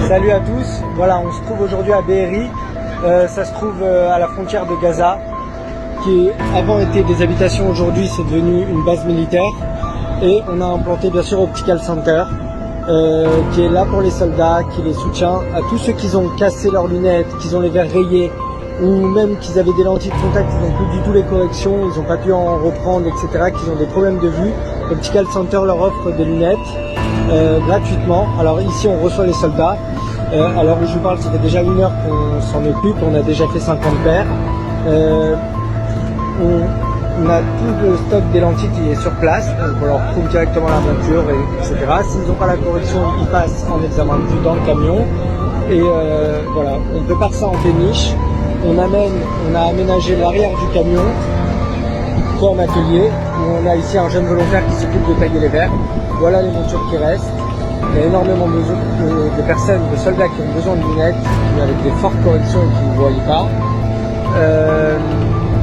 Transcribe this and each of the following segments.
Salut à tous, voilà on se trouve aujourd'hui à Be'eri, ça se trouve à la frontière de Gaza, qui avant était des habitations, aujourd'hui c'est devenu une base militaire. Et on a implanté bien sûr Optical Center, qui est là pour les soldats, qui les soutient, à tous ceux qui ont cassé leurs lunettes, qui ont les verres rayés, ou même qu'ils avaient des lentilles de contact, ils n'ont plus du tout les corrections, ils n'ont pas pu en reprendre, etc., qu'ils ont des problèmes de vue. Optical Center leur offre des lunettes gratuitement. Alors ici on reçoit les soldats. Alors où je vous parle, ça fait déjà 1 heure qu'on s'en occupe, on a déjà fait 50 paires. On a tout le stock des lentilles qui est sur place, donc on leur trouve directement la monture, etc. S'ils n'ont pas la correction, ils passent en examen de vue dans le camion. Et voilà, on prépare ça en péniche. On a aménagé l'arrière du camion comme atelier, où on a ici un jeune volontaire qui s'occupe de tailler les verres. Voilà les montures qui restent. Il y a énormément de personnes, de soldats qui ont besoin de lunettes, avec des fortes corrections et qui ne voient pas.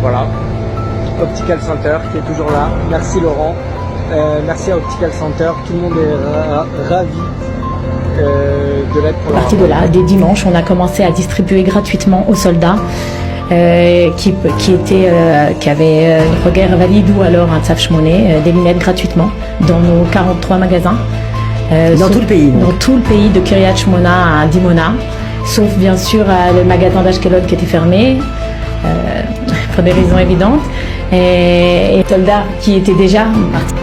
Voilà. Optical Center qui est toujours là. Merci Laurent. Merci à Optical Center. Tout le monde est ravi de l'être pour la partie de là, dès dimanche, on a commencé à distribuer gratuitement aux soldats qui avaient une reguerre valide ou alors un tsaf shmoné, des lunettes gratuitement dans nos 43 magasins. Dans tout le pays. Dans tout le pays, de Kiryat Shmona à Dimona, sauf bien sûr le magasin d'Ashkelon qui était fermé, pour des raisons évidentes, et soldats qui étaient déjà partis.